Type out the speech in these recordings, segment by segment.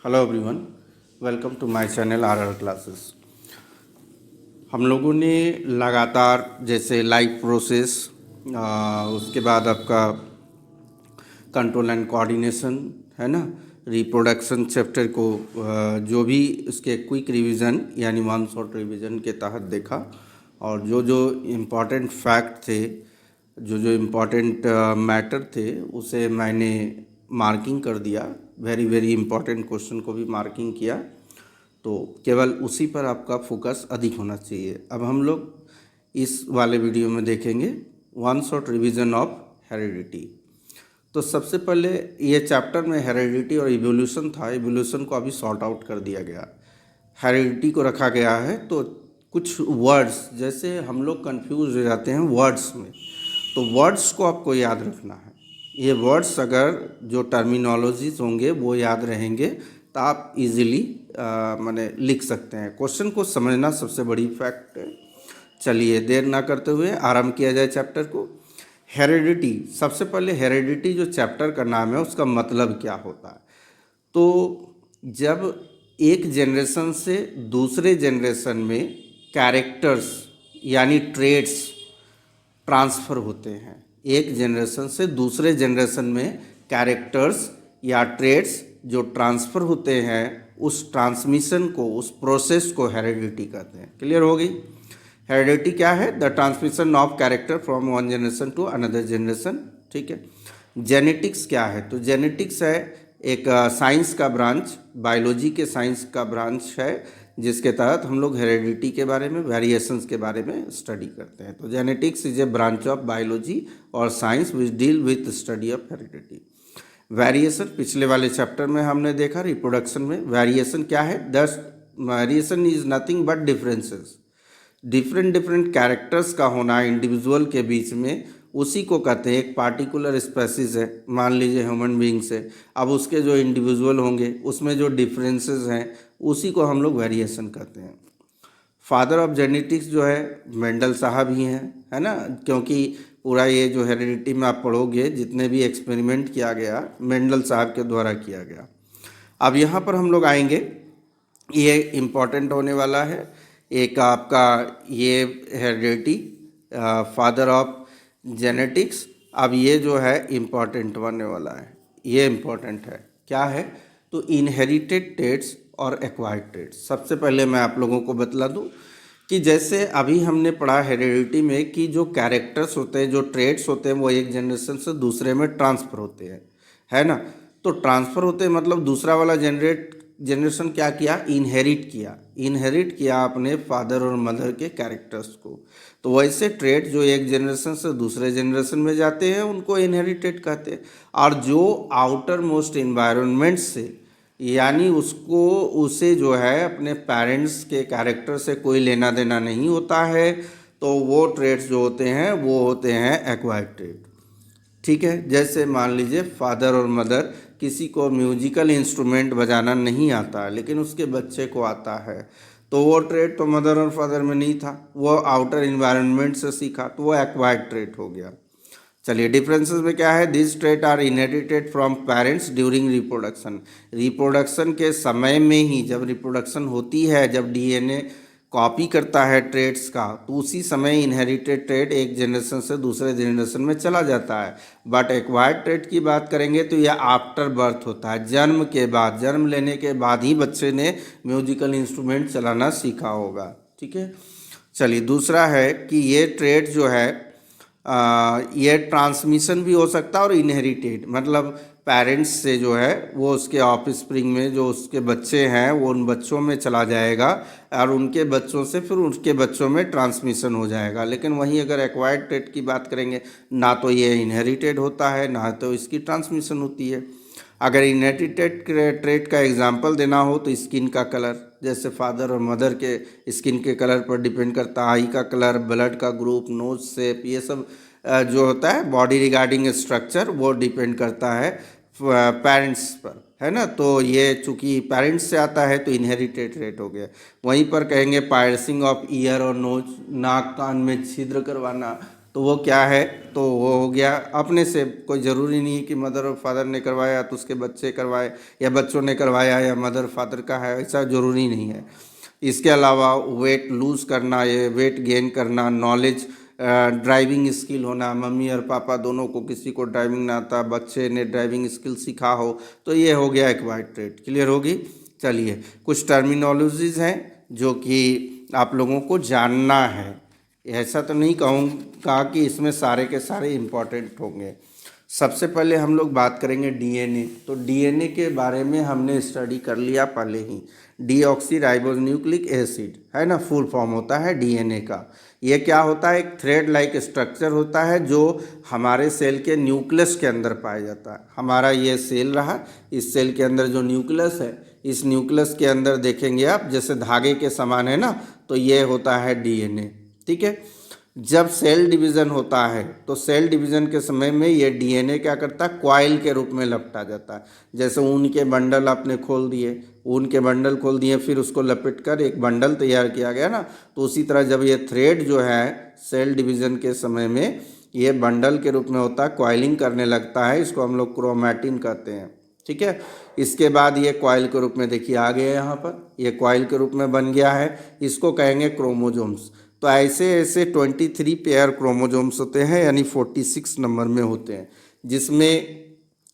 Hello everyone, welcome to my channel R classes. हम लोगों ने लगातार जैसे लाइफ प्रोसेस, उसके बाद आपका कंट्रोल एंड कोऑर्डिनेशन है ना, रिप्रोडक्शन चैप्टर को जो भी उसके क्विक रिवीजन यानी वन शॉट रिवीजन के तहत देखा और जो जो इम्पोर्टेंट फैक्ट थे, जो जो इम्पोर्टेंट मैटर थे उसे मैंने मार्किंग कर दिया। वेरी वेरी इम्पोर्टेंट क्वेश्चन को भी मार्किंग किया, तो केवल उसी पर आपका फोकस अधिक होना चाहिए। अब हम लोग इस वाले वीडियो में देखेंगे one shot revision of heredity. तो सबसे पहले ये चैप्टर में हेरिडिटी और इवोल्यूशन था, इवोल्यूशन को अभी सॉर्ट आउट कर दिया गया, हेरिडिटी को रखा गया है। तो कुछ वर्ड्स जैसे हम लोग कंफ्यूज हो जाते हैं वर्ड्स में, तो वर्ड्स को आपको याद रखना है। ये वर्ड्स अगर जो टर्मिनोलॉजीज होंगे वो याद रहेंगे तो आप इजीली माने लिख सकते हैं। क्वेश्चन को समझना सबसे बड़ी फैक्ट है। चलिए देर ना करते हुए आरंभ किया जाए चैप्टर को। हेरिडिटी, सबसे पहले हेरिडिटी जो चैप्टर का नाम है उसका मतलब क्या होता है। तो जब एक जनरेशन से दूसरे जनरेशन में कैरेक्टर्स यानी ट्रेड्स ट्रांसफ़र होते हैं, एक जनरेशन से दूसरे जनरेशन में कैरेक्टर्स या ट्रेड्स जो ट्रांसफ़र होते हैं, उस ट्रांसमिशन को, उस प्रोसेस को हेरिडिटी कहते हैं। क्लियर हो गई। हेरिडिटी क्या है? The transmission of character from one generation to another generation. ठीक है। जेनेटिक्स क्या है? तो जेनेटिक्स है एक साइंस का ब्रांच, बायोलॉजी के साइंस का ब्रांच है, जिसके तहत हम लोग हेरिडिटी के बारे में, वेरिएशंस के बारे में स्टडी करते हैं। तो genetics is a branch of biology और science which deal with study of heredity. Variation पिछले वाले चैप्टर में हमने देखा, रिप्रोडक्शन में वेरिएशन क्या है? Variation is nothing but differences, different different characters का होना इंडिविजुअल के बीच में, उसी को कहते हैं। एक पार्टिकुलर स्पेसीज है, मान लीजिए ह्यूमन बींग्स है, अब उसके जो इंडिविजुअल होंगे उसमें जो डिफरेंसेस हैं उसी को हम लोग वेरिएशन कहते हैं। फादर ऑफ जेनेटिक्स जो है मेंडल साहब ही हैं, है ना, क्योंकि पूरा ये जो हेरिडिटी में आप पढ़ोगे जितने भी एक्सपेरिमेंट किया गया मेंडल साहब के द्वारा किया गया। अब यहाँ पर हम लोग आएंगे, ये इम्पॉर्टेंट होने वाला है एक आपका ये हेरिडिटी, फादर ऑफ जेनेटिक्स। अब ये जो है इम्पॉर्टेंट बनने वाला है, ये इम्पॉर्टेंट है। क्या है? तो इनहेरिटेड ट्रेड्स और एक्वायर्ड ट्रेड्स। सबसे पहले मैं आप लोगों को बतला दूं कि जैसे अभी हमने पढ़ा हेरिडिटी में कि जो कैरेक्टर्स होते हैं, जो ट्रेड्स होते हैं, वो एक जनरेशन से दूसरे में ट्रांसफ़र होते हैं, है ना। तो ट्रांसफ़र होते हैं मतलब दूसरा वाला जनरेशन क्या किया? इनहेरिट किया अपने फादर और मदर के कैरेक्टर्स को। तो वैसे ट्रेड जो एक जनरेशन से दूसरे जनरेशन में जाते हैं उनको इनहेरिटेड कहते हैं। और जो आउटर मोस्ट इन्वायरमेंट से, यानी उसे जो है अपने पेरेंट्स के कैरेक्टर से कोई लेना देना नहीं होता है, तो वो ट्रेड्स जो होते हैं वो होते हैं एक्वायर्ड ट्रेड। ठीक है। जैसे मान लीजिए फादर और मदर, किसी को म्यूजिकल इंस्ट्रूमेंट बजाना नहीं आता लेकिन उसके बच्चे को आता है, तो वो ट्रेड तो मदर और फादर में नहीं था, वो आउटर इन्वायरमेंट से सीखा, तो वो एक्वायर्ड ट्रेड हो गया। चलिए डिफरेंसेस में क्या है? This trait are inherited from parents during reproduction. Reproduction के समय में ही, जब रिप्रोडक्शन होती है, जब डीएनए कॉपी करता है ट्रेड्स का, तो उसी समय इनहेरिटेड ट्रेड एक जनरेशन से दूसरे जनरेशन में चला जाता है। बट एक्वायर्ड ट्रेड की बात करेंगे तो यह आफ्टर बर्थ होता है, जन्म के बाद, जन्म लेने के बाद ही बच्चे ने म्यूजिकल इंस्ट्रूमेंट चलाना सीखा होगा। ठीक है। चलिए दूसरा है कि ये ट्रेड जो है ये ट्रांसमिशन भी हो सकता है और इनहेरिटेड, मतलब पेरेंट्स से जो है वो उसके ऑफस्प्रिंग में जो उसके बच्चे हैं वो उन बच्चों में चला जाएगा और उनके बच्चों से फिर उसके बच्चों में ट्रांसमिशन हो जाएगा। लेकिन वहीं अगर एक्वायर्ड ट्रेड की बात करेंगे, ना तो ये इनहेरिटेड होता है ना तो इसकी ट्रांसमिशन होती है। अगर इनहेरिटेड ट्रेड का एग्जांपल देना हो तो स्किन का कलर, जैसे फादर और मदर के स्किन के कलर पर डिपेंड करता है, आई का कलर, ब्लड का ग्रुप, नोज शेप, ये सब जो होता है बॉडी रिगार्डिंग स्ट्रक्चर, वो डिपेंड करता है पेरेंट्स पर, है ना। तो ये चूँकि पेरेंट्स से आता है तो इनहेरिटेड ट्रेट हो गया। वहीं पर कहेंगे पायर्सिंग ऑफ ईयर और नोज, नाक कान में छिद्र करवाना, तो तो वो क्या है, तो वो हो गया अपने से। कोई ज़रूरी नहीं है कि मदर और फादर ने करवाया तो उसके बच्चे करवाए, या बच्चों ने करवाया या मदर फादर का है, ऐसा ज़रूरी नहीं है। इसके अलावा वेट लूज़ करना, ये वेट गेन करना, नॉलेज, ड्राइविंग स्किल होना, मम्मी और पापा दोनों को किसी को ड्राइविंग ना आता, बच्चे ने ड्राइविंग स्किल सीखा हो, तो ये हो गया एक्वायर्ड ट्रेट। क्लियर होगी। चलिए कुछ टर्मिनोलॉजीज़ हैं जो कि आप लोगों को जानना है। ऐसा तो नहीं कहूँगा कि इसमें सारे के सारे इम्पॉर्टेंट होंगे। सबसे पहले हम लोग बात करेंगे डीएनए। तो डीएनए के बारे में हमने स्टडी कर लिया पहले ही। डीऑक्सी राइबोज न्यूक्लिक एसिड है ना, फुल फॉर्म होता है डीएनए का। ये क्या होता है, एक थ्रेड लाइक स्ट्रक्चर होता है जो हमारे सेल के न्यूक्लियस के अंदर पाया जाता है। हमारा ये सेल रहा, इस सेल के अंदर जो न्यूक्लियस है, इस न्यूक्लियस के अंदर देखेंगे आप जैसे धागे के समान है ना, तो ये होता है डीएनए। ठीक है। जब सेल डिवीज़न होता है तो सेल डिवीज़न के समय में ये डीएनए क्या करता है, कॉइल के रूप में लपटा जाता है। जैसे ऊन के बंडल आपने खोल दिए, ऊन के बंडल खोल दिए, फिर उसको लपेट कर एक बंडल तैयार किया गया ना, तो उसी तरह जब ये थ्रेड जो है सेल डिवीज़न के समय में ये बंडल के रूप में होता है, कॉइलिंग करने लगता है, इसको हम लोग क्रोमैटिन कहते हैं। ठीक है। इसके बाद ये कॉइल के रूप में देखिए आ गया, यहाँ पर ये कॉइल के रूप में बन गया है, इसको कहेंगे क्रोमोजोम्स। तो ऐसे ऐसे 23 पेयर क्रोमोजोम्स होते हैं, यानी 46 नंबर में होते हैं, जिसमें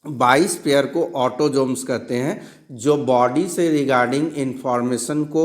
22 पेयर को ऑटोजोम्स कहते हैं, जो बॉडी से रिगार्डिंग इंफॉर्मेशन को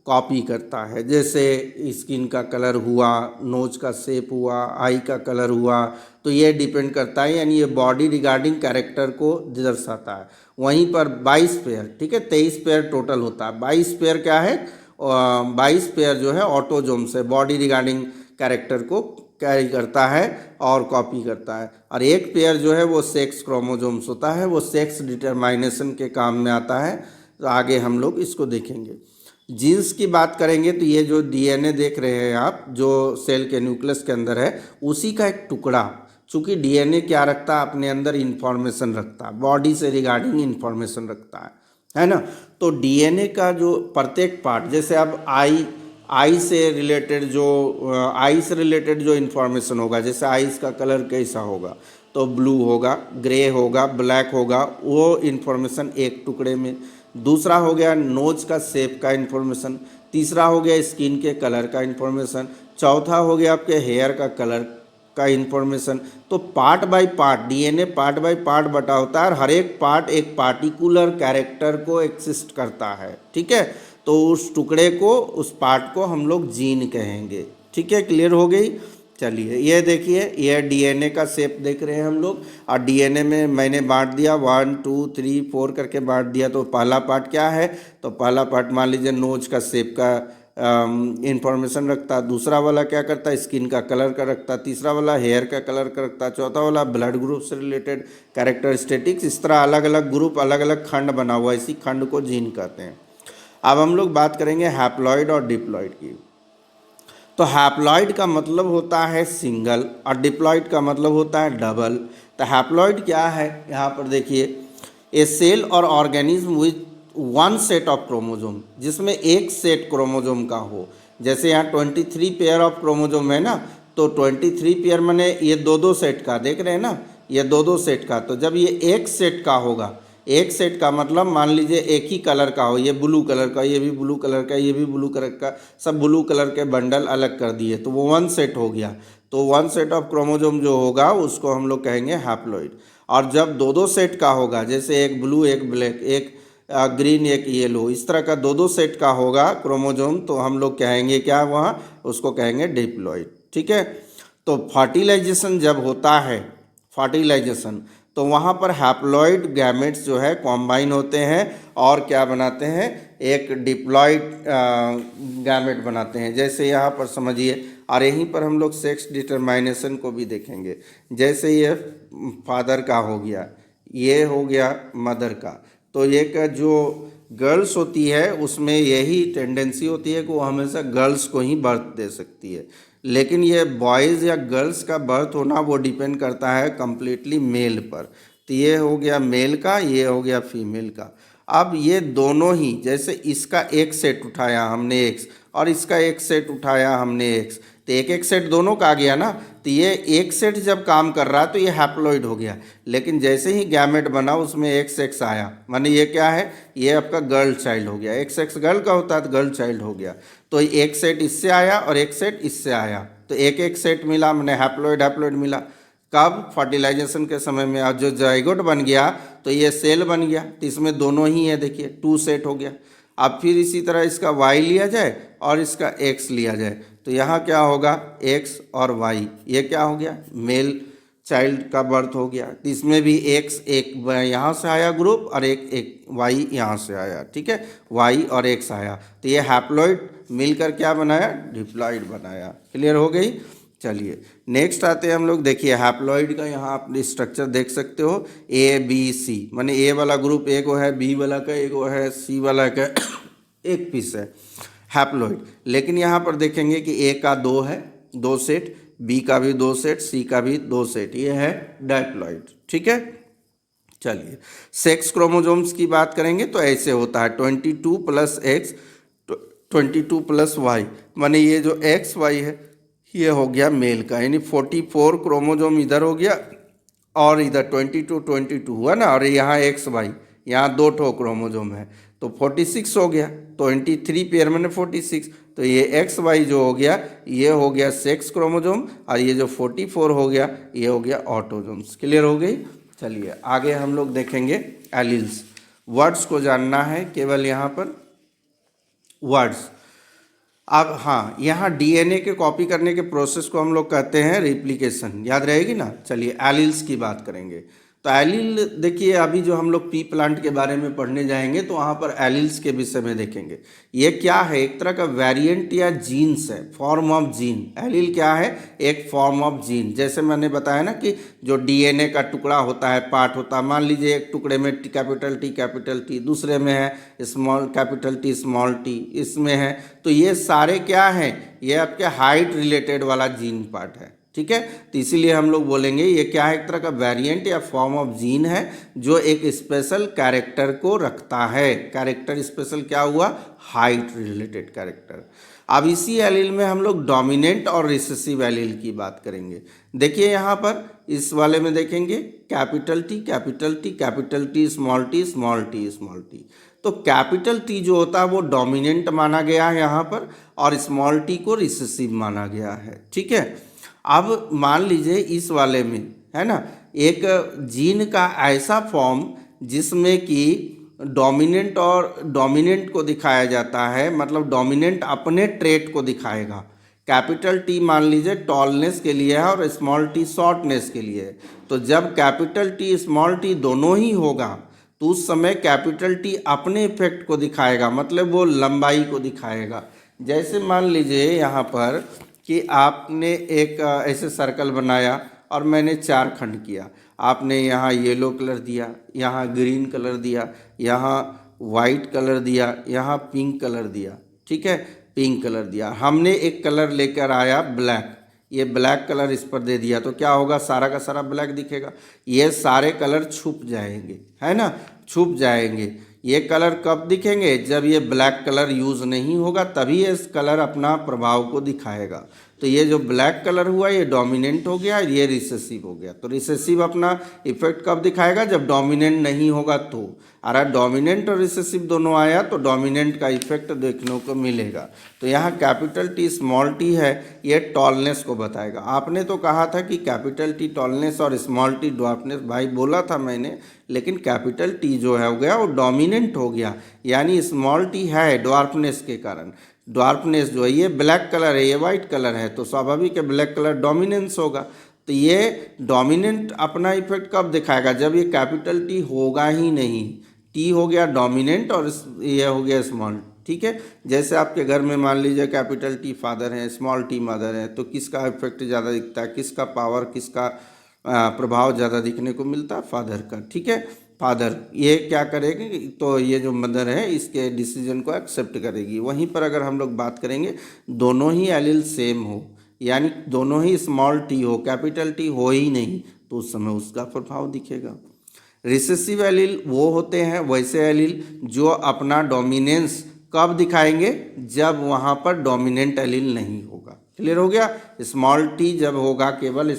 कॉपी करता है। जैसे स्किन का कलर हुआ, नोज का शेप हुआ, आई का कलर हुआ, तो ये डिपेंड करता है, यानी ये बॉडी रिगार्डिंग कैरेक्टर को दर्शाता है। वहीं पर 22 पेयर, ठीक है, 23 पेयर टोटल होता है, 22 पेयर क्या है, 22 पेयर जो है ऑटोजोम्स है, बॉडी रिगार्डिंग कैरेक्टर को कैरी करता है और कॉपी करता है। और एक पेयर जो है वो सेक्स क्रोमोजोम्स होता है, वो सेक्स डिटरमाइनेशन के काम में आता है। तो आगे हम लोग इसको देखेंगे। जीन्स की बात करेंगे तो ये जो डीएनए देख रहे हैं आप, जो सेल के न्यूक्लियस के अंदर है, उसी का एक टुकड़ा। चूँकि डीएनए क्या रखता है, अपने अंदर इन्फॉर्मेशन रखता है, बॉडी से रिगार्डिंग इन्फॉर्मेशन रखता है ना। तो डीएनए का जो प्रत्येक पार्ट, जैसे अब आई से रिलेटेड जो इन्फॉर्मेशन होगा, जैसे आइस का कलर कैसा होगा, तो ब्लू होगा, ग्रे होगा, ब्लैक होगा, वो इन्फॉर्मेशन एक टुकड़े में। दूसरा हो गया नोज का शेप का इन्फॉर्मेशन, तीसरा हो गया स्किन के कलर का इन्फॉर्मेशन, चौथा हो गया आपके हेयर का कलर का इन्फॉर्मेशन। तो part by part DNA part by part बटा होता है, और हर एक पार्ट एक पार्टिकुलर कैरेक्टर को एक्सिस्ट करता है। ठीक है। तो उस टुकड़े को, उस पार्ट को हम लोग जीन कहेंगे। ठीक है, क्लियर हो गई। चलिए ये देखिए, ये डीएनए का शेप देख रहे हैं हम लोग, और डीएनए में मैंने बांट दिया 1 2 3 4 करके बांट दिया। तो पहला पार्ट क्या है, तो पहला पार्ट मान लीजिए नोज का शेप का इंफॉर्मेशन रखता है, दूसरा वाला क्या करता है, स्किन का कलर का रखता है, तीसरा वाला हेयर का कलर का रखता है, चौथा वाला ब्लड ग्रुप से रिलेटेड कैरेक्टरिस्टिक्स। इस तरह अलग अलग ग्रुप, अलग अलग खंड बना हुआ है, इसी खंड को जीन कहते हैं। अब हम लोग बात करेंगे हैप्लॉइड और डिप्लॉइड की। तो हैप्लॉइड का मतलब होता है सिंगल, और डिप्लॉइड का मतलब होता है डबल। तो हैप्लॉइड क्या है, यहाँ पर देखिए, ए सेल और organism with one set of chromosome, जिसमें एक सेट क्रोमोजोम का हो। जैसे यहाँ 23 पेयर ऑफ क्रोमोजोम है ना, तो 23 पेयर माने ये दो दो सेट का, देख रहे हैं ना, ये दो दो सेट का। तो जब ये एक सेट का होगा, एक सेट का मतलब मान लीजिए एक ही कलर का हो, ये ब्लू कलर का, ये भी ब्लू कलर का, ये भी ब्लू कलर का, सब ब्लू कलर के बंडल अलग कर दिए, तो वो वन सेट हो गया। तो वन सेट ऑफ क्रोमोजोम जो होगा उसको हम लोग कहेंगे हैप्लॉइड। और जब दो दो सेट का होगा, जैसे एक ब्लू एक ब्लैक, एक ग्रीन एक येलो, इस तरह का दो दो सेट का होगा क्रोमोजोम, तो हम लोग कहेंगे क्या, वहाँ उसको कहेंगे डिप्लॉइड। ठीक है। तो फर्टिलाइजेशन जब होता है, फर्टिलाइजेशन, तो वहाँ पर हैप्लॉइड गैमेट्स जो है कॉम्बाइन होते हैं और क्या बनाते हैं, एक डिप्लॉइड गैमेट बनाते हैं। जैसे यहाँ पर समझिए, और यहीं पर हम लोग सेक्स डिटरमाइनेशन को भी देखेंगे। जैसे ये फादर का हो गया, ये हो गया मदर का, तो एक जो गर्ल्स होती है उसमें यही टेंडेंसी होती है कि वो हमेशा गर्ल्स को ही बर्थ दे सकती है। लेकिन ये बॉयज़ या गर्ल्स का बर्थ होना वो डिपेंड करता है कम्प्लीटली मेल पर। तो ये हो गया मेल का, ये हो गया फीमेल का। अब ये दोनों ही, जैसे इसका एक सेट उठाया हमने एक्स और इसका एक सेट उठाया हमने एक्स, तो एक एक सेट दोनों का आ गया ना, तो ये एक सेट जब काम कर रहा है तो ये हैप्लॉइड हो गया। लेकिन जैसे ही गैमेट बना उसमें एक्स एक्स आया, माने ये क्या है, ये आपका गर्ल चाइल्ड हो गया। एक्स एक्स गर्ल का होता है तो गर्ल चाइल्ड हो गया। तो एक सेट इससे आया और एक सेट इससे आया, तो एक एक सेट मिला, मैंने हैप्लॉइड हैप्लॉइड मिला। कब? फर्टिलाइजेशन के समय में। और जो जाइगोट बन गया तो ये सेल बन गया, तो इसमें दोनों ही है, देखिए 2 सेट हो गया। अब फिर इसी तरह इसका y लिया जाए और इसका x लिया जाए, तो यहाँ क्या होगा, x और y, ये क्या हो गया, मेल चाइल्ड का बर्थ हो गया। तो इसमें भी x एक यहाँ से आया ग्रुप और एक y यहाँ से आया, ठीक है, y और x आया, तो ये हैप्लॉइड मिलकर क्या बनाया, डिप्लॉइड बनाया। क्लियर हो गई। चलिए नेक्स्ट आते हैं हम लोग। देखिए हैप्लॉइड का यहाँ आप स्ट्रक्चर देख सकते हो, ए बी सी, माने ए वाला ग्रुप एक वो है, बी वाला का एक वो है, सी वाला का एक पीस है हैप्लॉइड। लेकिन यहाँ पर देखेंगे कि ए का 2 है, 2 सेट, बी का भी 2 सेट, सी का भी 2 सेट, ये है डायप्लॉइड, ठीक है। चलिए सेक्स क्रोमोजोम्स की बात करेंगे तो ऐसे होता है 22 + x 22 + y, माने ये जो एक्स वाई है ये हो गया मेल का, यानी 44 क्रोमोजोम इधर हो गया और इधर 22 हुआ ना, और यहाँ एक्स वाई, यहाँ 2 ठो क्रोमोजोम है तो 46 हो गया, 23 पेयर मैंने 46, तो ये एक्स वाई जो हो गया ये हो गया सेक्स क्रोमोजोम, और ये जो 44 हो गया ये हो गया ऑटोजोम्स। क्लियर हो गई। चलिए आगे हम लोग देखेंगे एलील्स। वर्ड्स को जानना है केवल यहाँ पर, वर्ड्स। अब हाँ, यहाँ डीएनए के कॉपी करने के प्रोसेस को हम लोग कहते हैं रिप्लिकेशन, याद रहेगी ना। चलिए एलील्स की बात करेंगे। तो एलील देखिए, अभी जो हम लोग पी प्लांट के बारे में पढ़ने जाएंगे तो वहाँ पर एलील्स के विषय में देखेंगे। ये क्या है, एक तरह का वेरिएंट या जीन्स है, फॉर्म ऑफ जीन। एलील क्या है, एक फॉर्म ऑफ जीन। जैसे मैंने बताया ना कि जो डीएनए का टुकड़ा होता है, पार्ट होता है, मान लीजिए एक टुकड़े में कैपिटल टी, दूसरे में है कैपिटल टी स्मॉल टी, इसमें है, तो ये सारे क्या हैं, ये आपके हाइट रिलेटेड वाला जीन पार्ट है, ठीक है। तो इसीलिए हम लोग बोलेंगे ये क्या है, एक तरह का वेरिएंट या फॉर्म ऑफ जीन है जो एक स्पेशल कैरेक्टर को रखता है। कैरेक्टर स्पेशल क्या हुआ, हाइट रिलेटेड कैरेक्टर। अब इसी एलील में हम लोग डोमिनेंट और रिसेसिव एलील की बात करेंगे। देखिए यहाँ पर इस वाले में देखेंगे कैपिटल टी स्मॉल टी। तो कैपिटल टी जो होता है वो डोमिनेंट माना गया है यहाँ पर, और स्मॉल टी को रिसेसिव माना गया है, ठीक है। अब मान लीजिए इस वाले में है ना एक जीन का ऐसा फॉर्म जिसमें कि डोमिनेंट को दिखाया जाता है, मतलब डोमिनेंट अपने ट्रेट को दिखाएगा। कैपिटल टी मान लीजिए टॉलनेस के लिए है और स्मॉल टी शॉर्टनेस के लिए है। तो जब कैपिटल टी स्मॉल टी दोनों ही होगा तो उस समय कैपिटल टी अपने इफेक्ट को दिखाएगा, मतलब वो लंबाई को दिखाएगा। जैसे मान लीजिए यहाँ पर कि आपने एक ऐसे सर्कल बनाया और मैंने 4 खंड किया। आपने यहाँ येलो कलर दिया, यहाँ ग्रीन कलर दिया, यहाँ वाइट कलर दिया, यहाँ पिंक कलर दिया, ठीक है, पिंक कलर दिया। हमने एक कलर लेकर आया ब्लैक, ये ब्लैक कलर इस पर दे दिया, तो क्या होगा, सारा का सारा ब्लैक दिखेगा। ये सारे कलर छुप जाएंगे, है ना, छुप जाएंगे। ये कलर कब दिखेंगे, जब ये ब्लैक कलर यूज़ नहीं होगा, तभी इस कलर अपना प्रभाव को दिखाएगा। तो ये जो ब्लैक कलर हुआ ये डोमिनेंट हो गया, ये रिसेसिव हो गया। तो रिसेसिव अपना इफेक्ट कब दिखाएगा, जब डोमिनेंट नहीं होगा तो। अगर डोमिनेंट और रिसेसिव दोनों आया तो डोमिनेंट का इफेक्ट देखने को मिलेगा। तो यहाँ कैपिटल टी स्मॉल टी है, ये टॉलनेस को बताएगा। आपने तो कहा था कि कैपिटल टी टॉलनेस और स्मॉल टी ड्वार्फनेस, भाई बोला था मैंने, लेकिन कैपिटल टी जो है हो गया वो डोमिनेंट हो गया, यानी स्मॉल टी है ड्वार्फनेस के कारण। ड्वार्फनेस जो है ये ब्लैक कलर है, ये वाइट कलर है, तो स्वाभाविक है ब्लैक कलर डोमिनेंस होगा। तो ये डोमिनेंट अपना इफेक्ट कब दिखाएगा, जब ये कैपिटल टी होगा ही नहीं। टी हो गया डोमिनेंट और ये हो गया स्मॉल, ठीक है। जैसे आपके घर में मान लीजिए कैपिटल टी फादर है, स्मॉल टी मदर है, तो किसका इफेक्ट ज़्यादा दिखता है, किसका पावर, किसका प्रभाव ज़्यादा दिखने को मिलता है, फादर का, ठीक है। फादर ये क्या करेगी, तो ये जो मदर है इसके डिसीजन को एक्सेप्ट करेगी। वहीं पर अगर हम लोग बात करेंगे दोनों ही एलील सेम हो, यानी दोनों ही स्मॉल टी हो, कैपिटल टी हो ही नहीं, तो उस समय उसका प्रभाव दिखेगा। रिसेसिव एलील वो होते हैं वैसे एलील जो अपना डोमिनेंस कब दिखाएंगे, जब वहाँ पर डोमिनेंट एलील नहीं होगा। क्लियर हो गया। स्मॉल टी जब होगा केवल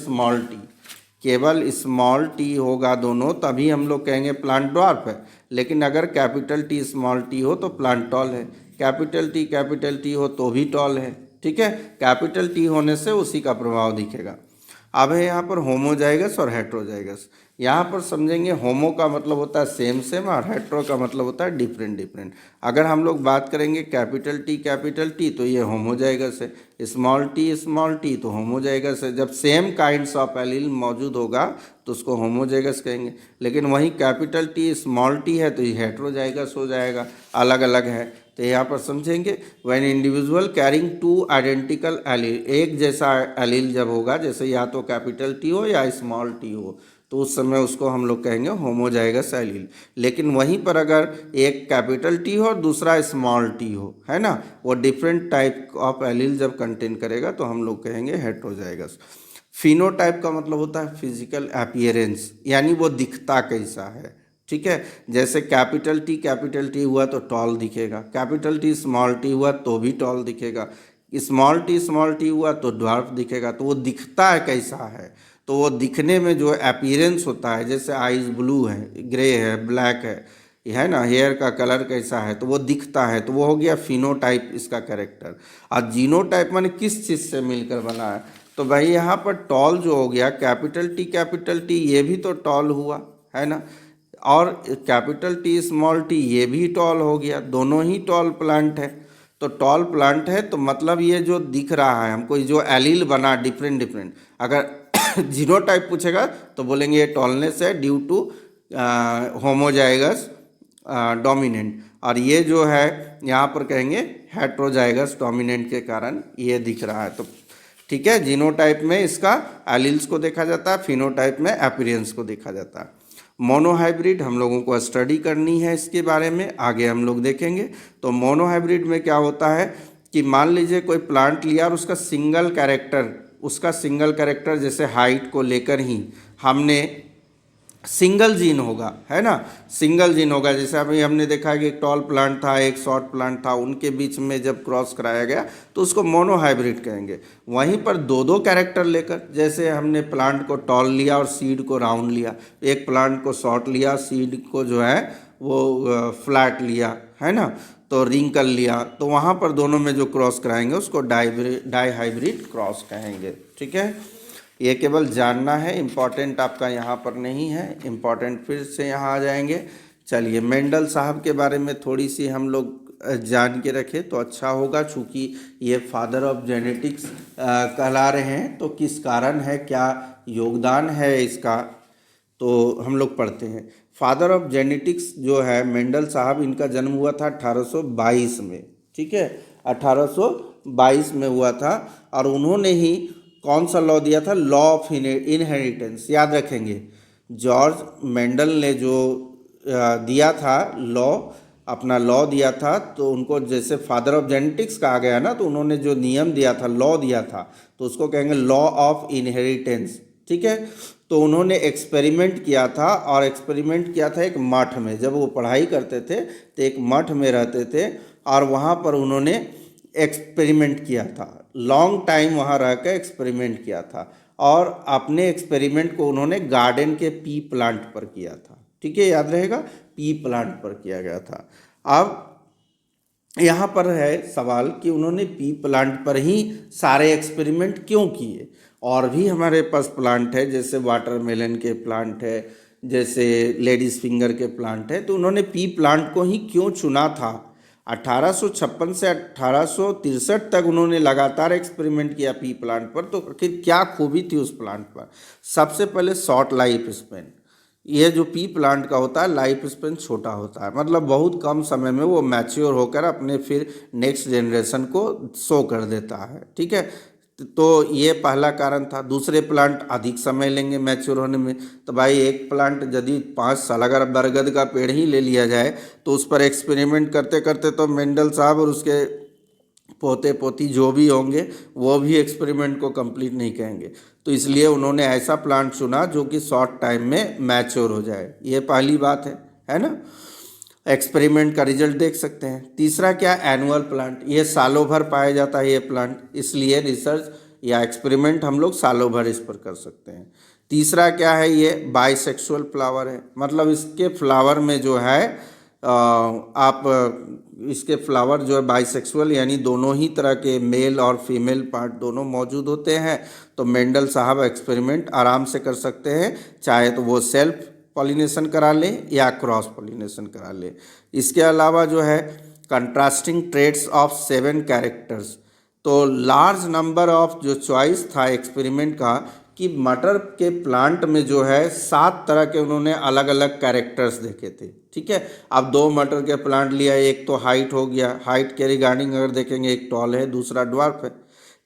स्मॉल टी होगा दोनों, तभी हम लोग कहेंगे प्लांट ड्वार्फ है। लेकिन अगर कैपिटल टी स्मॉल टी हो तो प्लांट टॉल है, कैपिटल टी हो तो भी टॉल है। ठीक है, कैपिटल टी होने से उसी का प्रभाव दिखेगा। अब है यहाँ पर होमोजाइगस और हेट्रोजाइगस। यहाँ पर समझेंगे होमो का मतलब होता है सेम सेम और हेट्रो का मतलब होता है डिफरेंट डिफरेंट। अगर हम लोग बात करेंगे कैपिटल टी तो ये होमोजाइगस है, स्मॉल टी तो होमोजाइगस है। जब सेम काइंड्स ऑफ एलील मौजूद होगा तो उसको होमोजाइगस कहेंगे। लेकिन वहीं कैपिटल टी स्मॉल टी है तो ये हेट्रोजाइगस हो जाएगा, अलग अलग है। तो यहाँ पर समझेंगे when individual carrying two identical allele, एक जैसा एलील जब होगा, जैसे या तो कैपिटल टी हो या स्मॉल टी हो, तो उस समय उसको हम लोग कहेंगे होमोजाइगस एलील। लेकिन वहीं पर अगर एक कैपिटल टी हो और दूसरा स्मॉल टी हो, है ना, वो डिफरेंट टाइप ऑफ एलील जब कंटेन करेगा तो हम लोग कहेंगे हेट्रोजाइगस। फिनोटाइप का मतलब होता है फिजिकल अपीयरेंस, यानी वो दिखता कैसा है। ठीक है, जैसे कैपिटल टी हुआ तो टॉल दिखेगा, कैपिटल टी स्मॉल टी हुआ तो भी टॉल दिखेगा, स्मॉल टी हुआ तो ड्वार्फ दिखेगा। तो वो दिखता है कैसा है, तो वो दिखने में जो अपीयरेंस होता है, जैसे आइज ब्लू है, ग्रे है, ब्लैक है ना, हेयर का कलर कैसा है, तो वो दिखता है, तो वो हो गया फिनोटाइप इसका कैरेक्टर। और जीनोटाइप माने किस चीज़ से मिलकर बना है, तो भाई यहाँ पर टॉल जो हो गया कैपिटल टी ये भी तो टॉल हुआ, है ना, और कैपिटल टी स्मॉल टी ये भी टॉल हो गया, दोनों ही टॉल प्लांट है। तो टॉल प्लांट है तो मतलब ये जो दिख रहा है हमको, जो एलील बना डिफरेंट डिफरेंट, अगर जीनोटाइप पूछेगा तो बोलेंगे ये टॉलनेस है ड्यू टू होमोजाइगस डोमिनेंट, और ये जो है यहाँ पर कहेंगे हेट्रोजाइगस डोमिनेंट के कारण ये दिख रहा है। तो ठीक है, जीनोटाइप में इसका एलील्स को देखा जाता है, फिनोटाइप में अपीयरेंस को देखा जाता है। मोनोहाइब्रिड हम लोगों को स्टडी करनी है, इसके बारे में आगे हम लोग देखेंगे। तो मोनोहाइब्रिड में क्या होता है कि मान लीजिए कोई प्लांट लिया और उसका सिंगल कैरेक्टर जैसे हाइट को लेकर ही हमने सिंगल जीन होगा, है ना, सिंगल जीन होगा। जैसे अभी हमने देखा कि एक टॉल प्लांट था, एक शॉर्ट प्लांट था, उनके बीच में जब क्रॉस कराया गया तो उसको मोनोहाइब्रिड कहेंगे। वहीं पर दो दो कैरेक्टर लेकर, जैसे हमने प्लांट को टॉल लिया और सीड को राउंड लिया, एक प्लांट को शॉर्ट लिया, सीड को जो है वो फ्लैट लिया, है ना, तो रिंकल लिया, तो वहाँ पर दोनों में जो क्रॉस कराएंगे उसको डाइहाइब्रिड क्रॉस कहेंगे। ठीक है, ये केवल जानना है, इम्पॉर्टेंट आपका यहाँ पर नहीं है, इम्पॉर्टेंट फिर से यहाँ आ जाएंगे। चलिए, मेंडल साहब के बारे में थोड़ी सी हम लोग जान के रखें तो अच्छा होगा, चूँकि ये फादर ऑफ जेनेटिक्स कहला रहे हैं, तो किस कारण है, क्या योगदान है इसका, तो हम लोग पढ़ते हैं। फादर ऑफ जेनेटिक्स जो है मेंडल साहब, इनका जन्म हुआ था 1822 में। ठीक है, 1822 में हुआ था, और उन्होंने ही कौन सा लॉ दिया था, लॉ ऑफ इनहेरिटेंस। याद रखेंगे, जॉर्ज मेंडल ने जो दिया था अपना लॉ दिया था, तो उनको जैसे फादर ऑफ जेनेटिक्स कहा गया ना, तो उन्होंने जो नियम दिया था, लॉ दिया था, तो उसको कहेंगे लॉ ऑफ इनहेरिटेंस। ठीक है, तो उन्होंने एक्सपेरिमेंट किया था, और एक्सपेरिमेंट किया था एक मठ में। जब वो पढ़ाई करते थे तो एक मठ में रहते थे, और वहाँ पर उन्होंने एक्सपेरिमेंट किया था, लॉन्ग टाइम वहाँ रह कर एक्सपेरिमेंट किया था, और अपने एक्सपेरिमेंट को उन्होंने गार्डन के पी प्लांट पर किया था। ठीक है, याद रहेगा, पी प्लांट पर किया गया था। अब यहाँ पर है सवाल कि उन्होंने पी प्लांट पर ही सारे एक्सपेरिमेंट क्यों किए। और भी हमारे पास प्लांट है, जैसे वाटरमेलन के प्लांट है, जैसे लेडीज फिंगर के प्लांट है, तो उन्होंने पी प्लांट को ही क्यों चुना था। 1856 से 1863 तक उन्होंने लगातार एक्सपेरिमेंट किया पी प्लांट पर। तो आखिर क्या खूबी थी उस प्लांट पर। सबसे पहले शॉर्ट लाइफ स्पेन, ये जो पी प्लांट का होता है लाइफ स्पेन छोटा होता है, मतलब बहुत कम समय में वो मैच्योर होकर अपने फिर नेक्स्ट जनरेशन को शो कर देता है। ठीक है, तो ये पहला कारण था। दूसरे प्लांट अधिक समय लेंगे मैच्योर होने में, तो भाई एक प्लांट यदि 5 साल, अगर बरगद का पेड़ ही ले लिया जाए तो उस पर एक्सपेरिमेंट करते करते तो मेंडल साहब और उसके पोते पोती जो भी होंगे वो भी एक्सपेरिमेंट को कंप्लीट नहीं करेंगे। तो इसलिए उन्होंने ऐसा प्लांट चुना जो कि शॉर्ट टाइम में मैच्योर हो जाए, ये पहली बात है ना। एक्सपेरिमेंट का रिजल्ट देख सकते हैं। तीसरा क्या, एनुअल प्लांट, ये सालों भर पाया जाता है ये प्लांट, इसलिए रिसर्च या एक्सपेरिमेंट हम लोग सालों भर इस पर कर सकते हैं। तीसरा क्या है, ये बाइसेक्सुअल फ्लावर है, मतलब इसके फ्लावर में जो है आप इसके फ्लावर जो है बाइसेक्सुअल यानी दोनों ही तरह के मेल और फीमेल पार्ट दोनों मौजूद होते हैं। तो मेंडल साहब एक्सपेरिमेंट आराम से कर सकते हैं, चाहे तो वो सेल्फ पॉलिनेशन करा ले या क्रॉस पॉलिनेशन करा ले। इसके अलावा जो है कंट्रास्टिंग ट्रेट्स ऑफ 7 कैरेक्टर्स, तो लार्ज नंबर ऑफ जो चॉइस था एक्सपेरिमेंट का कि मटर के प्लांट में जो है 7 तरह के उन्होंने अलग अलग कैरेक्टर्स देखे थे। ठीक है, अब 2 मटर के प्लांट लिया, एक तो हाइट हो गया, हाइट के रिगार्डिंग अगर देखेंगे एक टॉल है दूसरा ड्वार्फ है।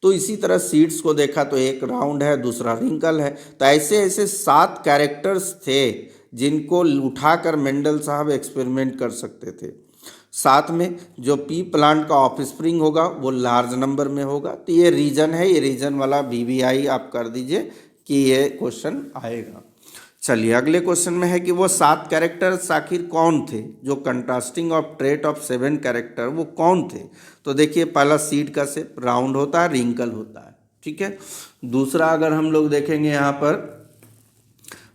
तो इसी तरह सीड्स को देखा तो एक राउंड है दूसरा रिंकल है। तो ऐसे ऐसे 7 कैरेक्टर्स थे जिनको उठाकर मेंडल साहब एक्सपेरिमेंट कर सकते थे। साथ में जो पी प्लांट का ऑफस्प्रिंग होगा वो लार्ज नंबर में होगा। तो ये रीजन है, ये रीजन वाला BBI आप कर दीजिए कि ये क्वेश्चन आएगा। चलिए अगले क्वेश्चन में है कि वो 7 कैरेक्टर्स आखिर कौन थे, जो contrasting of trait of 7 character वो कौन थे। तो देखिए पहला सीड का शेप राउंड होता है, रिंकल होता है। ठीक है, दूसरा अगर हम लोग देखेंगे यहाँ पर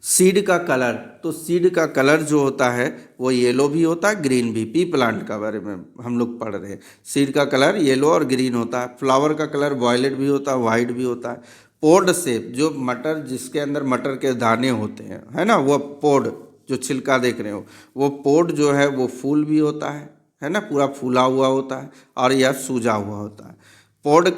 सीड का कलर, तो सीड का कलर जो होता है वो येलो भी होता है ग्रीन भी। पी प्लांट का बारे में हम लोग पढ़ रहे हैं, सीड का कलर येलो और ग्रीन होता है। फ्लावर का कलर वॉयलेट भी होता है, वाइट भी होता है। पोड शेप, जो मटर जिसके अंदर मटर के दाने होते हैं है ना, वो पोड जो छिलका देख रहे हो वो पोड जो है वो फूल भी होता है ना, पूरा फूला हुआ होता है और यह सूजा हुआ होता है। पोड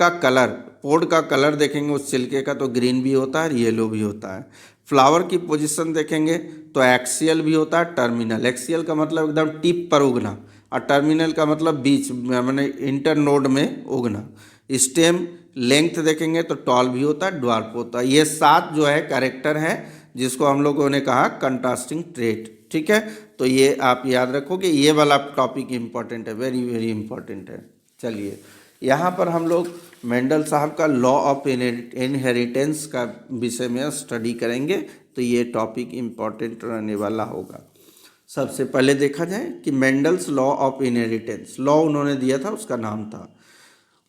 का कलर देखेंगे उस छिलके का तो ग्रीन भी होता है, येलो भी होता है। फ्लावर की पोजीशन देखेंगे तो एक्सियल भी होता है, टर्मिनल। एक्सियल का मतलब एकदम टिप पर उगना और टर्मिनल का मतलब बीच माने इंटरनोड में उगना। स्टेम लेंथ देखेंगे तो टॉल भी होता है, ड्वार्फ होता है। ये 7 जो है कैरेक्टर हैं जिसको हम लोगों ने कहा कंट्रास्टिंग ट्रेट। ठीक है, तो ये आप याद रखो कि ये वाला टॉपिक इम्पॉर्टेंट है, वेरी वेरी इंपॉर्टेंट है। चलिए यहाँ पर हम लोग मेंडल साहब का लॉ ऑफ इनहेरिटेंस का विषय में स्टडी करेंगे, तो ये टॉपिक इम्पॉर्टेंट रहने वाला होगा। सबसे पहले देखा जाए कि Mendel's law of inheritance, law उन्होंने दिया था उसका नाम था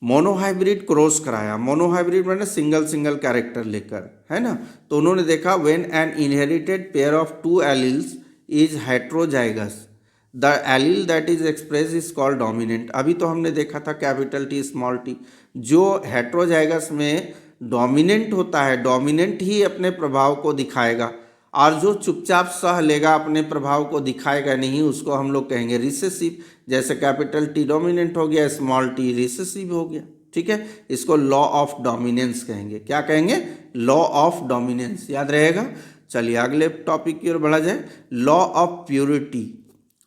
मोनोहाइब्रिड क्रॉस कराया। मोनोहाइब्रिड मैंने सिंगल कैरेक्टर लेकर, है ना। तो उन्होंने देखा when an inherited pair of 2 alleles is heterozygous the allele that is express is called dominant. अभी तो हमने देखा था कैपिटल T स्मॉल t, जो हेट्रोजाइगस में डोमिनेंट होता है, डोमिनेंट ही अपने प्रभाव को दिखाएगा और जो चुपचाप सह लेगा अपने प्रभाव को दिखाएगा नहीं उसको हम लोग कहेंगे रिसेसिव। जैसे कैपिटल T डोमिनेंट हो गया, स्मॉल t रिसेसिव हो गया। ठीक है, इसको लॉ ऑफ डोमिनेंस कहेंगे। क्या कहेंगे? लॉ ऑफ डोमिनेंस, याद रहेगा। चलिए अगले टॉपिक की ओर बढ़ा जाए। Law of purity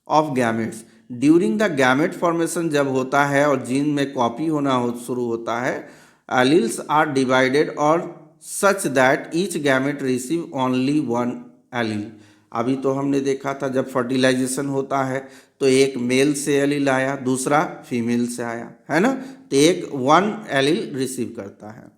of gametes. During the gamete formation जब होता है और जीन में कॉपी होना शुरू होता है, एलील्स आर डिवाइडेड और such that each gamete receive only 1 allele. अभी तो हमने देखा था जब फर्टिलाइजेशन होता है तो एक मेल से एलील आया, दूसरा फीमेल से आया, है ना। तो एक 1 एलील रिसीव करता है।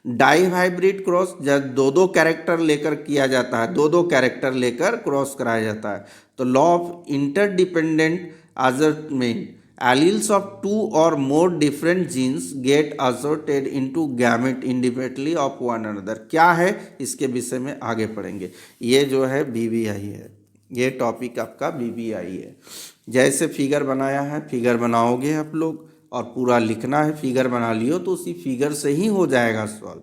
डाई हाइब्रिड क्रॉस जब 2 कैरेक्टर लेकर किया जाता है, 2 कैरेक्टर लेकर क्रॉस कराया जाता है, तो law of interdependent assortment, alleles of 2 और more different genes get assorted into gamete independently of one another. क्या है इसके विषय में आगे पढ़ेंगे। ये जो है BBI है, ये टॉपिक आपका BBI है। जैसे फिगर बनाया है, फिगर बनाओगे आप लोग और पूरा लिखना है। फिगर बना लियो तो उसी फिगर से ही हो जाएगा सॉल्व।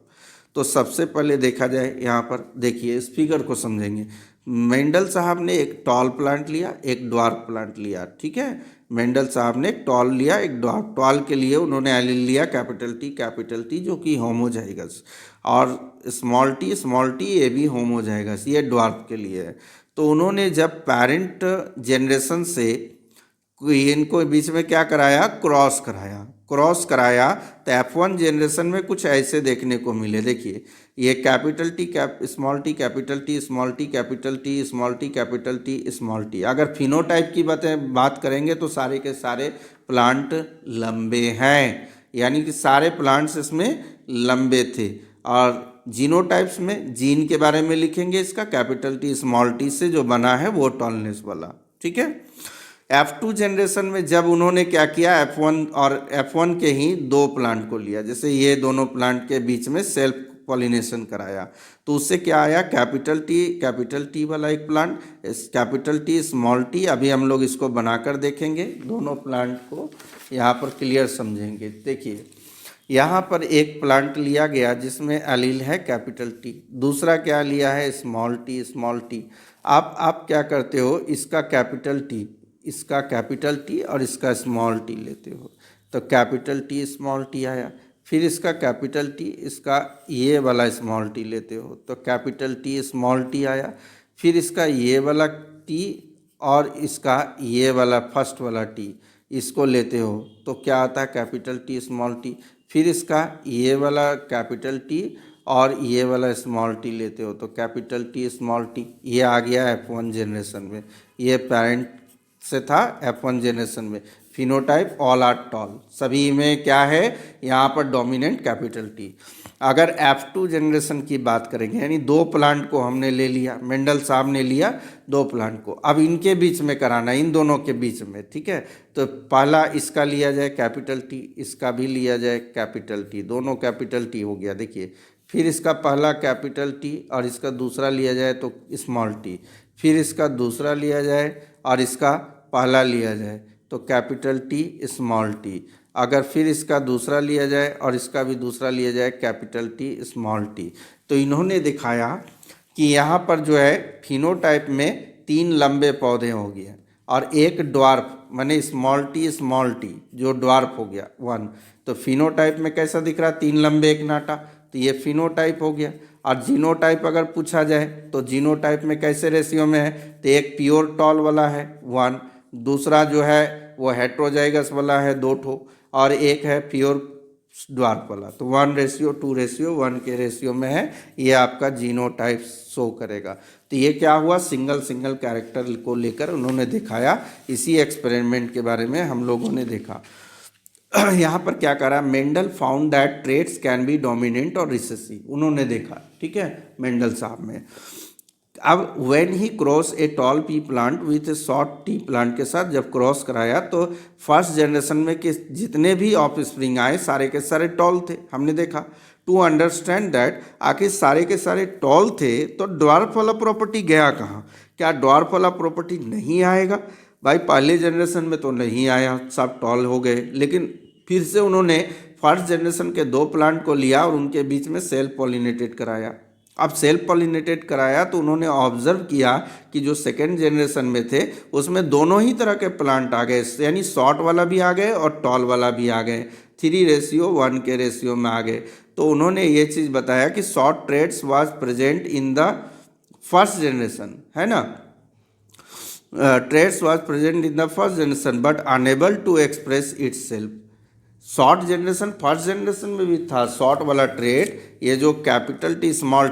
तो सबसे पहले देखा जाए यहाँ पर, देखिए इस फिगर को समझेंगे। मेंडल साहब ने एक टॉल प्लांट लिया, एक ड्वार्फ प्लांट लिया। ठीक है, मेंडल साहब ने एक टॉल लिया, एक ड्वार्फ। टॉल के लिए उन्होंने एलील लिया कैपिटल T जो कि होमोजाइगस, और स्मॉल t ये भी होमोजाइगस, ये ड्वार्फ के लिए है। तो उन्होंने जब पेरेंट जनरेशन से इनको बीच में क्या कराया, क्रॉस कराया तो F1 जनरेशन में कुछ ऐसे देखने को मिले। देखिए ये capital T small t capital T small t capital T small t capital T small t। अगर फिनोटाइप की बात करेंगे तो सारे के सारे प्लांट लंबे हैं, यानी कि सारे प्लांट्स इसमें लंबे थे। और जीनोटाइप्स में जीन के बारे में लिखेंगे, इसका कैपिटल T स्मॉल t से जो बना है वो टॉलनेस वाला। ठीक है, F2 जनरेशन में जब उन्होंने क्या किया, F1 और F1 के ही दो प्लांट को लिया, जैसे ये दोनों प्लांट के बीच में सेल्फ पॉलिनेशन कराया, तो उससे क्या आया, कैपिटल टी वाला एक plant, capital T small T. अभी हम लोग इसको बनाकर देखेंगे, दोनों प्लांट को यहाँ पर क्लियर समझेंगे। देखिए यहाँ पर एक प्लांट लिया गया जिसमें एलील है कैपिटल टी, दूसरा क्या लिया है, स्मॉल टी। आप क्या करते हो, इसका कैपिटल टी और इसका स्मॉल टी लेते हो, तो कैपिटल टी स्मॉल टी आया। फिर इसका कैपिटल टी, इसका ये वाला स्मॉल टी लेते हो तो कैपिटल टी स्मॉल टी आया। फिर इसका ये वाला टी और इसका ये वाला फर्स्ट वाला टी, इसको लेते हो तो क्या आता है, कैपिटल टी स्मॉल टी। फिर इसका ये वाला कैपिटल टी और ये वाला स्मॉल टी लेते हो तो कैपिटल टी स्मॉल टी। ये आ गया F1 जनरेशन में, ये पेरेंट से था F1 जनरेशन में। फिनोटाइप ऑल आर टॉल, सभी में क्या है यहाँ पर डोमिनेंट कैपिटल टी। अगर F2 जनरेशन की बात करेंगे, यानी दो प्लांट को हमने ले लिया, मेंडल साहब ने लिया दो प्लांट को, अब इनके बीच में कराना, इन दोनों के बीच में, ठीक है। तो पहला इसका लिया जाए कैपिटल टी, इसका भी लिया जाए कैपिटल टी, दोनों कैपिटल टी हो गया। देखिए फिर इसका पहला कैपिटल टी और इसका दूसरा लिया जाए तो स्मॉल टी, फिर इसका दूसरा लिया जाए और इसका पहला लिया जाए तो कैपिटल टी स्मॉल टी। अगर फिर इसका दूसरा लिया जाए और इसका भी दूसरा लिया जाए कैपिटल टी स्मॉल टी, तो इन्होंने दिखाया कि यहाँ पर जो है फिनोटाइप में 3 लंबे पौधे हो गए और एक ड्वार्फ, माने स्मॉल टी जो ड्वार्फ हो गया 1। तो फिनोटाइप में कैसा दिख रहा है, 3 लंबे एक नाटा, तो ये फिनोटाइप हो गया। और जीनोटाइप अगर पूछा जाए तो जीनोटाइप में कैसे रेशियो में है, तो एक प्योर टॉल वाला है 1, दूसरा जो है वो हेट्रोजाइगस वाला है 2 ठो, और एक है प्योर ड्वार्फ वाला, तो 1:2:1 के रेशियो में है। ये आपका जीनोटाइप शो करेगा। तो ये क्या हुआ, सिंगल कैरेक्टर को लेकर उन्होंने दिखाया, इसी एक्सपेरिमेंट के बारे में हम लोगों ने देखा। यहाँ पर क्या करा, Mendel found that traits can be dominant और रिसेसिव, उन्होंने देखा, ठीक है, मेंडल साहब में। अब when he cross a tall P plant with A short T plant के साथ जब क्रॉस कराया तो फर्स्ट जनरेशन में के जितने भी ऑफ स्प्रिंग आए सारे के सारे टॉल थे, हमने देखा। टू अंडरस्टैंड दैट, आखिर सारे के सारे टॉल थे तो ड्वार्फ वाला प्रॉपर्टी गया कहाँ, क्या ड्वार्फ वाला प्रॉपर्टी नहीं आएगा? भाई पहले जनरेशन में तो नहीं आया, सब टॉल हो गए, लेकिन फिर से उन्होंने फर्स्ट जनरेशन के 2 प्लांट को लिया और उनके बीच में सेल्फ पॉलिनेटेड कराया। अब सेल्फ पॉलिनेटेड कराया तो उन्होंने ऑब्जर्व किया कि जो सेकेंड जनरेशन में थे उसमें दोनों ही तरह के प्लांट आ गए, यानी शॉर्ट वाला भी आ गए और टॉल वाला भी आ गए, 3:1 के रेशियो में आ गए। तो उन्होंने ये चीज़ बताया कि short traits was present in the first generation, है ना, traits was present in the first generation but unable to express itself. Short generation first generation में भी था शॉर्ट वाला ट्रेड, ये जो कैपिटल टी स्मॉल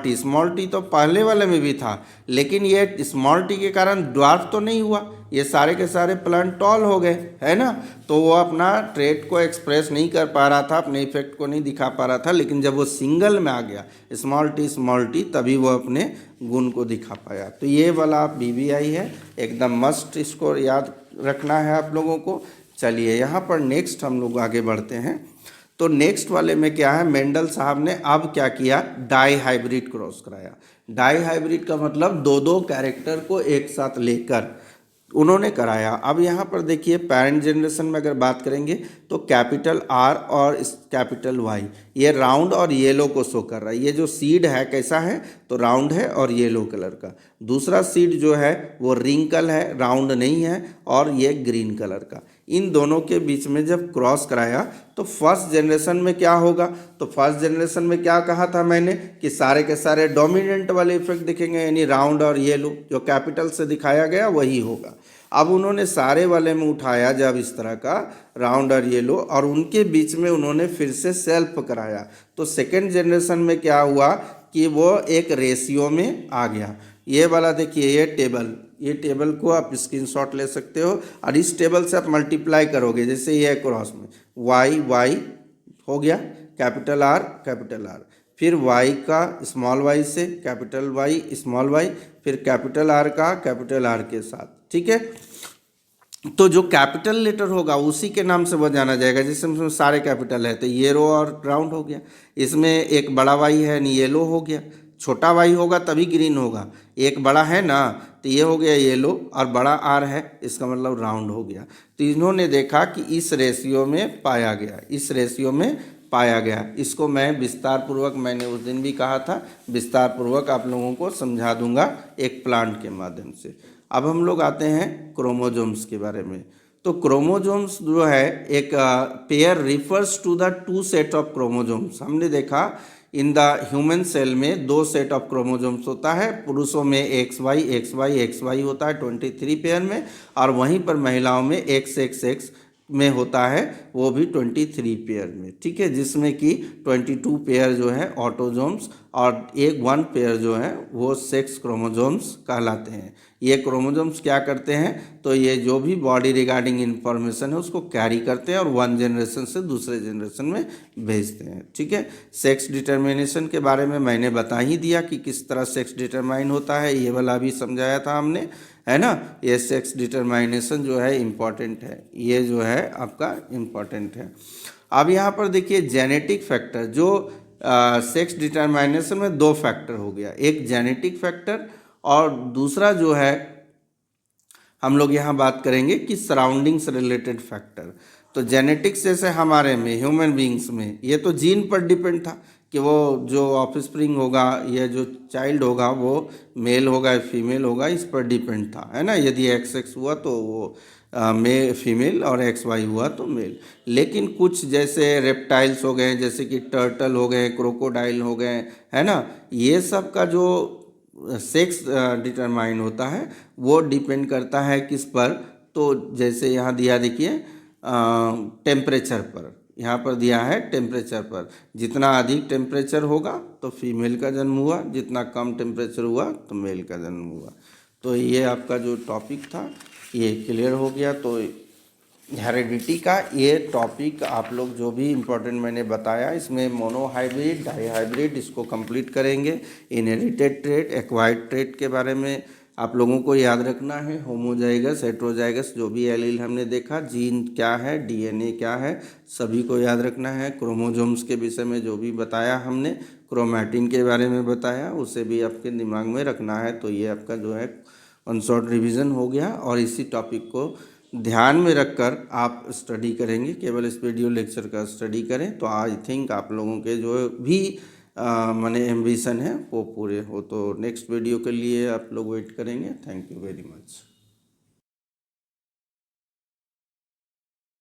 टी तो पहले वाले में भी था, लेकिन ये स्मॉल टी के कारण ड्वार्फ तो नहीं हुआ, ये सारे के सारे प्लांट टॉल हो गए, है ना। तो वो अपना ट्रेड को एक्सप्रेस नहीं कर पा रहा था, अपने इफेक्ट को नहीं दिखा पा रहा था, लेकिन जब वो सिंगल में आ गया स्मॉल टी तभी वो अपने गुण को दिखा पाया। तो ये वाला BBI है, एकदम मस्ट, इसको याद रखना है आप लोगों को। चलिए यहाँ पर नेक्स्ट हम लोग आगे बढ़ते हैं। तो नेक्स्ट वाले में क्या है, मेंडल साहब ने अब क्या किया, डाई हाइब्रिड क्रॉस कराया। डाई हाइब्रिड का मतलब 2-2 कैरेक्टर को एक साथ लेकर उन्होंने कराया। अब यहाँ पर देखिए पेरेंट जनरेशन में अगर बात करेंगे तो कैपिटल R और कैपिटल Y, ये राउंड और येलो को शो कर रहा है। ये जो सीड है कैसा है, तो राउंड है और येलो कलर का। दूसरा सीड जो है वो रिंकल है, राउंड नहीं है, और ये ग्रीन कलर का। इन दोनों के बीच में जब क्रॉस कराया तो फर्स्ट जनरेशन में क्या होगा, तो फर्स्ट जनरेशन में क्या कहा था मैंने कि सारे के सारे डोमिनेंट वाले इफेक्ट दिखेंगे, यानी राउंड और येलो, जो कैपिटल से दिखाया गया वही होगा। अब उन्होंने सारे वाले में उठाया जब इस तरह का राउंड और येलो, और उनके बीच में उन्होंने फिर से सेल्फ कराया, तो सेकेंड जनरेशन में क्या हुआ कि वो एक रेशियो में आ गया। ये वाला देखिए, ये टेबल को आप स्क्रीनशॉट ले सकते हो, और इस टेबल से आप मल्टीप्लाई करोगे, जैसे ये क्रॉस में y हो गया कैपिटल R, फिर y का स्मॉल y से कैपिटल Y स्मॉल y, फिर कैपिटल R का कैपिटल R के साथ, ठीक है। तो जो कैपिटल लेटर होगा उसी के नाम से वह जाना जाएगा, जिसमें सारे कैपिटल है। तो येलो और राउंड हो गया। इसमें एक बड़ा वाई है, यानी येलो हो गया। छोटा वाई होगा तभी ग्रीन होगा। एक बड़ा है ना, तो ये हो गया येलो, और बड़ा आर है, इसका मतलब राउंड हो गया। तो इन्होंने देखा कि इस रेशियो में पाया गया, इस रेशियो में पाया गया। इसको मैं विस्तार पूर्वक, मैंने उस दिन भी कहा था, विस्तार पूर्वक आप लोगों को समझा दूंगा एक प्लांट के माध्यम से। अब हम लोग आते हैं क्रोमोजोम्स के बारे में। तो क्रोमोजोम्स जो है, एक pair refers to the two set of chromosomes. हमने देखा इन द ह्यूमन सेल में दो सेट ऑफ क्रोमोजोम्स होता है। पुरुषों में एक्स वाई होता है 23 पेयर में, और वहीं पर महिलाओं में एक्स में होता है, वो भी 23 पेयर में। ठीक है, जिसमें कि 22 पेयर जो है ऑटोजोम्स और वन पेयर जो है वो सेक्स क्रोमोजोम्स कहलाते हैं। ये क्रोमोजोम्स क्या करते हैं, तो ये जो भी बॉडी रिगार्डिंग इंफॉर्मेशन है उसको कैरी करते हैं और वन जनरेशन से दूसरे जनरेशन में भेजते हैं। ठीक है, सेक्स डिटर्मिनेशन के बारे में मैंने बता ही दिया कि किस तरह सेक्स डिटरमाइन होता है, ये वाला भी समझाया था हमने, है ना। ये सेक्स डिटरमाइनेशन जो है इम्पॉर्टेंट है, ये जो है आपका इम्पॉर्टेंट है। अब यहाँ पर देखिए जेनेटिक फैक्टर, जो सेक्स डिटरमाइनेशन में दो फैक्टर हो गया, एक जेनेटिक फैक्टर और दूसरा जो है हम लोग यहाँ बात करेंगे कि सराउंडिंग से रिलेटेड फैक्टर। तो जेनेटिक्स जैसे हमारे में, ह्यूमन बींग्स में, ये तो जीन पर डिपेंड था कि वो जो ऑफस्प्रिंग होगा या जो चाइल्ड होगा वो मेल होगा या फीमेल होगा, इस पर डिपेंड था, है ना। यदि एक्स हुआ तो वो मे फीमेल, और एक्स वाई हुआ तो मेल। लेकिन कुछ जैसे रेप्टाइल्स हो गए, जैसे कि टर्टल हो गए, क्रोकोडाइल हो गए, है ना, ये सब का जो सेक्स डिटरमाइन होता है वो डिपेंड करता है किस पर, तो जैसे यहाँ दिया देखिए टेम्परेचर पर, यहाँ पर दिया है टेम्परेचर पर। जितना अधिक टेम्परेचर होगा तो फीमेल का जन्म हुआ, जितना कम टेम्परेचर हुआ तो मेल का जन्म हुआ। तो ये आपका जो टॉपिक था ये क्लियर हो गया। तो हेरिडिटी का ये टॉपिक आप लोग जो भी इम्पोर्टेंट मैंने बताया, इसमें मोनोहाइब्रिड, डाईहाइब्रिड, इसको कंप्लीट करेंगे। इनहेरिटेड ट्रेट, एक्वायर्ड ट्रेट के बारे में आप लोगों को याद रखना है। होमोजाइगस, हेट्रोजाइगस, जो भी एलील हमने देखा, जीन क्या है, डीएनए क्या है, सभी को याद रखना है। क्रोमोजोम्स के विषय में जो भी बताया हमने, क्रोमैटिन के बारे में बताया, उसे भी आपके दिमाग में रखना है। तो ये आपका जो है ऑन शॉर्ट रिविज़न हो गया, और इसी टॉपिक को ध्यान में रखकर आप स्टडी करेंगे, केवल इस वीडियो लेक्चर का स्टडी करें तो आई थिंक आप लोगों के जो भी माने एम्बिशन है वो पूरे हो। तो नेक्स्ट वीडियो के लिए आप लोग वेट करेंगे। Thank you very much.